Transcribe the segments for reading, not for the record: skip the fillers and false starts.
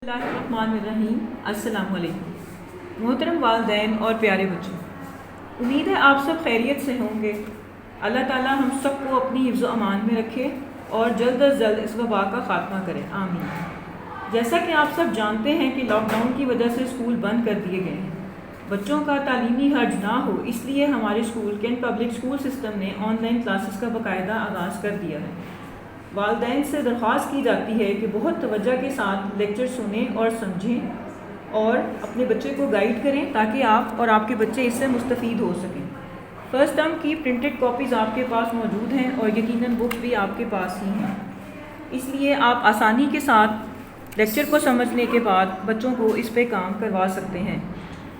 बिस्मिल्लाहिर्रहमानिर्रहीम। अस्सलाम वालेकुम। मोहतरम वालिदैन और प्यारे बच्चों, उम्मीद है आप सब खैरियत से होंगे। अल्लाह ताला हम सबको अपनी हिफ्ज़ व अमान में रखे और जल्द अज जल्द इस वबा का ख़ात्मा करे, आमीन। जैसा कि आप सब जानते हैं कि लॉकडाउन की वजह से स्कूल बंद कर दिए गए हैं। बच्चों का तालीमी हर्ज ना हो इसलिए हमारे school cantt public school system ने ऑनलाइन क्लासेस का बाकायदा आगाज़ कर दिया है। वालिदैन से दरख्वास्त की जाती है कि बहुत तवज्जो के साथ लेक्चर सुनें और समझें और अपने बच्चे को गाइड करें ताकि आप और आपके बच्चे इससे मुस्तफ़ीद हो सकें। फ़र्स्ट टर्म की प्रिंटेड कॉपीज़ आपके पास मौजूद हैं और यकीनन बुक्स भी आपके पास ही हैं, इसलिए आप आसानी के साथ लेक्चर को समझने के बाद बच्चों को इस पे काम करवा सकते हैं।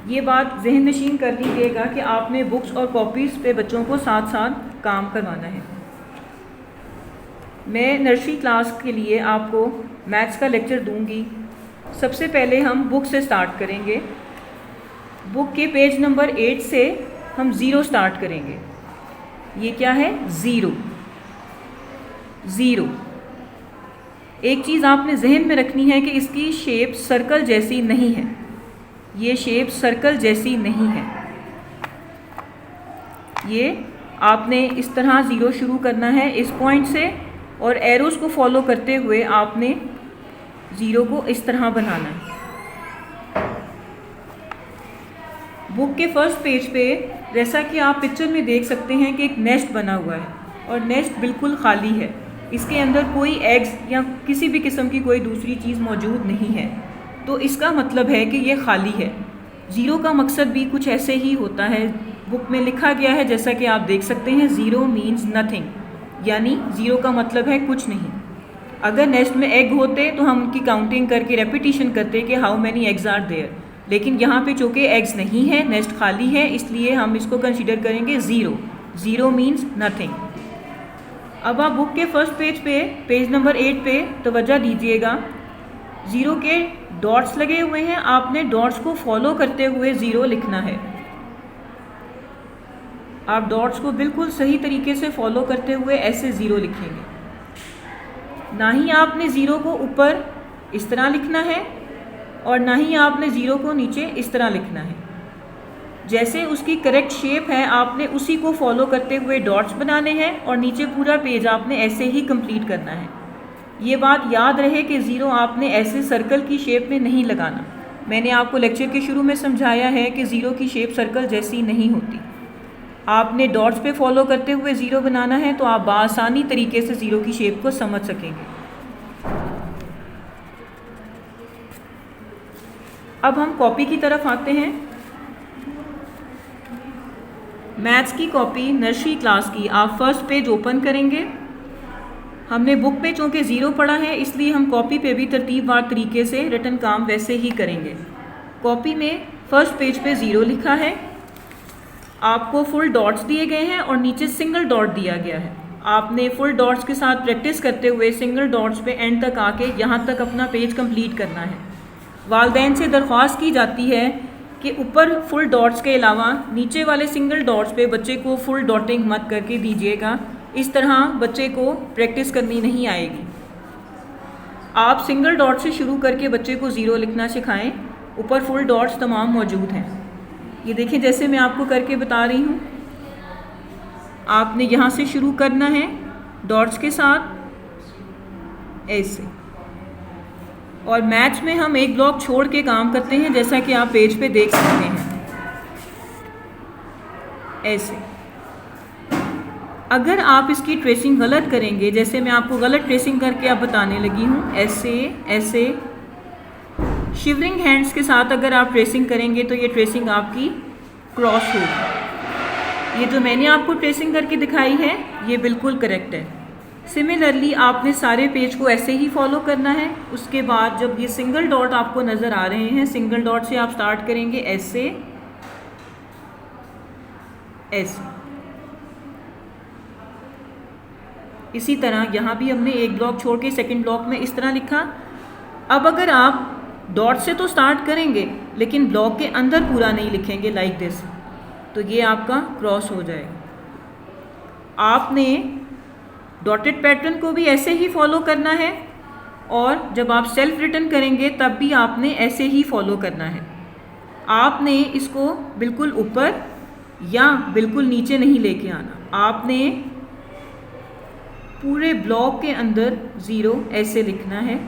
ये बात जहन नशीन कर लीजिएगा कि आपने बुक्स और कॉपीज़ पे बच्चों को साथ साथ काम करवाना है। मैं नर्सरी क्लास के लिए आपको मैथ्स का लेक्चर दूंगी। सबसे पहले हम बुक से स्टार्ट करेंगे। बुक के पेज नंबर 8 से हम ज़ीरो स्टार्ट करेंगे। ये क्या है? ज़ीरो। ज़ीरो। एक चीज़ आपने जहन में रखनी है कि इसकी शेप सर्कल जैसी नहीं है। ये शेप सर्कल जैसी नहीं है। ये आपने इस तरह ज़ीरो शुरू करना है इस पॉइंट से और एरोज़ को फॉलो करते हुए आपने ज़ीरो को इस तरह बनाना है। बुक के फर्स्ट पेज पे जैसा कि आप पिक्चर में देख सकते हैं कि एक नेस्ट बना हुआ है और नेस्ट बिल्कुल खाली है। इसके अंदर कोई एग्स या किसी भी किस्म की कोई दूसरी चीज़ मौजूद नहीं है, तो इसका मतलब है कि ये खाली है। ज़ीरो का मकसद भी कुछ ऐसे ही होता है। बुक में लिखा गया है जैसा कि आप देख सकते हैं, ज़ीरो मीन्स नथिंग, यानी ज़ीरो का मतलब है कुछ नहीं। अगर नेस्ट में एग होते तो हम उनकी काउंटिंग करके रेपिटिशन करते कि how many eggs are there, लेकिन यहाँ पे चूँकि एग्स नहीं है, नेस्ट खाली है, इसलिए हम इसको कंसीडर करेंगे ज़ीरो। Zero means nothing. अब आप बुक के फर्स्ट पेज पे पेज नंबर 8 पे तवज्जो दीजिएगा। ज़ीरो के डॉट्स लगे हुए हैं, आपने डॉट्स को फॉलो करते हुए ज़ीरो लिखना है। आप डॉट्स को बिल्कुल सही तरीके से फॉलो करते हुए ऐसे ज़ीरो लिखेंगे। ना ही आपने ज़ीरो को ऊपर इस तरह लिखना है और ना ही आपने ज़ीरो को नीचे इस तरह लिखना है। जैसे उसकी करेक्ट शेप है आपने उसी को फॉलो करते हुए डॉट्स बनाने हैं और नीचे पूरा पेज आपने ऐसे ही कंप्लीट करना है। ये बात याद रहे कि ज़ीरो आपने ऐसे सर्कल की शेप में नहीं लगाना। मैंने आपको लेक्चर के शुरू में समझाया है कि ज़ीरो की शेप सर्कल जैसी नहीं होती। आपने डॉट्स पे फॉलो करते हुए ज़ीरो बनाना है तो आप आसानी तरीके से ज़ीरो की शेप को समझ सकेंगे। अब हम कॉपी की तरफ आते हैं। मैथ्स की कॉपी नर्सरी क्लास की आप फर्स्ट पेज ओपन करेंगे। हमने बुक पे चूँकि ज़ीरो पढ़ा है इसलिए हम कॉपी पे भी तरतीबवार तरीके से रिटन काम वैसे ही करेंगे। कॉपी में फर्स्ट पेज पे ज़ीरो लिखा है, आपको फुल डॉट्स दिए गए हैं और नीचे सिंगल डॉट दिया गया है। आपने फुल डॉट्स के साथ प्रैक्टिस करते हुए सिंगल डॉट्स पे एंड तक आके यहाँ तक अपना पेज कंप्लीट करना है। वालिदैन से दरख्वास्त की जाती है कि ऊपर फुल डॉट्स के अलावा नीचे वाले सिंगल डॉट्स पे बच्चे को फुल डॉटिंग मत करके दीजिएगा। इस तरह बच्चे को प्रैक्टिस करनी नहीं आएगी। आप सिंगल डॉट से शुरू करके बच्चे को ज़ीरो लिखना सिखाएं। ऊपर फुल डॉट्स तमाम मौजूद हैं। ये देखें जैसे मैं आपको करके बता रही हूँ। आपने यहाँ से शुरू करना है डॉट्स के साथ ऐसे, और मैथ्स में हम एक ब्लॉक छोड़ के काम करते हैं जैसा कि आप पेज पे देख सकते हैं ऐसे। अगर आप इसकी ट्रेसिंग गलत करेंगे, जैसे मैं आपको गलत ट्रेसिंग करके अब बताने लगी हूँ, ऐसे ऐसे शिवरिंग हैंड्स के साथ अगर आप ट्रेसिंग करेंगे तो ये ट्रेसिंग आपकी क्रॉस होगी। ये जो मैंने आपको ट्रेसिंग करके दिखाई है ये बिल्कुल करेक्ट है। सिमिलरली आपने सारे पेज को ऐसे ही फॉलो करना है। उसके बाद जब ये सिंगल डॉट आपको नज़र आ रहे हैं, सिंगल डॉट से आप स्टार्ट करेंगे ऐसे ऐसे। इसी तरह यहाँ भी हमने एक ब्लॉक छोड़ के सेकंड ब्लॉक में इस तरह लिखा। अब अगर आप डॉट से तो स्टार्ट करेंगे लेकिन ब्लॉक के अंदर पूरा नहीं लिखेंगे लाइक दिस, तो ये आपका क्रॉस हो जाएगा। आपने डॉटेड पैटर्न को भी ऐसे ही फॉलो करना है और जब आप सेल्फ रिटर्न करेंगे तब भी आपने ऐसे ही फॉलो करना है। आपने इसको बिल्कुल ऊपर या बिल्कुल नीचे नहीं लेके आना, आपने पूरे ब्लॉक के अंदर 0 ऐसे लिखना है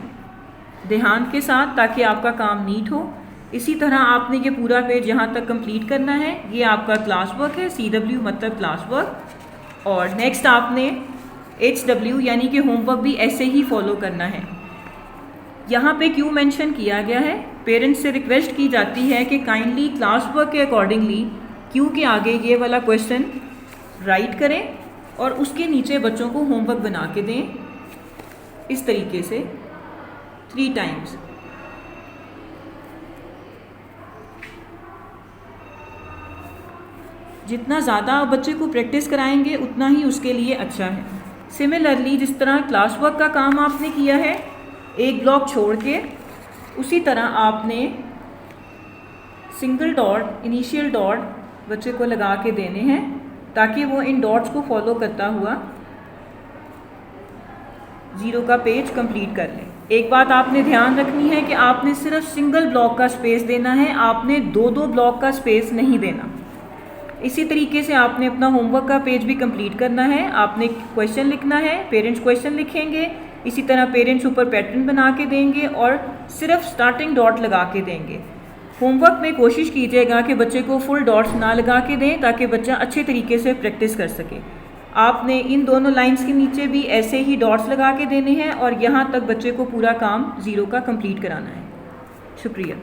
ध्यान के साथ, ताकि आपका काम नीट हो। इसी तरह आपने ये पूरा पेज यहाँ तक कंप्लीट करना है। ये आपका क्लास वर्क है, CW मतलब क्लास वर्क। और नेक्स्ट आपने HW यानी कि होमवर्क भी ऐसे ही फॉलो करना है। यहाँ पे क्यों मेंशन किया गया है, पेरेंट्स से रिक्वेस्ट की जाती है कि काइंडली क्लास वर्क के अकॉर्डिंगली क्यों के आगे ये वाला क्वेश्चन राइट करें और उसके नीचे बच्चों को होमवर्क बना के दें इस तरीके से 3 टाइम्स। जितना ज़्यादा आप बच्चे को प्रैक्टिस कराएंगे उतना ही उसके लिए अच्छा है। सिमिलरली जिस तरह क्लास वर्क का काम आपने किया है एक ब्लॉक छोड़ के, उसी तरह आपने सिंगल डॉट, इनिशियल डॉट बच्चे को लगा के देने हैं ताकि वो इन डॉट्स को फॉलो करता हुआ 0 का पेज कंप्लीट कर ले। एक बात आपने ध्यान रखनी है कि आपने सिर्फ सिंगल ब्लॉक का स्पेस देना है, आपने 2-2 ब्लॉक का स्पेस नहीं देना। इसी तरीके से आपने अपना होमवर्क का पेज भी कंप्लीट करना है। आपने क्वेश्चन लिखना है, पेरेंट्स क्वेश्चन लिखेंगे, इसी तरह पेरेंट्स ऊपर पैटर्न बना के देंगे और सिर्फ स्टार्टिंग डॉट लगा के देंगे। होमवर्क में कोशिश कीजिएगा कि बच्चे को फुल डॉट्स ना लगा के दें ताकि बच्चा अच्छे तरीके से प्रैक्टिस कर सके। आपने इन दोनों लाइंस के नीचे भी ऐसे ही डॉट्स लगा के देने हैं और यहाँ तक बच्चे को पूरा काम 0 का कंप्लीट कराना है। शुक्रिया।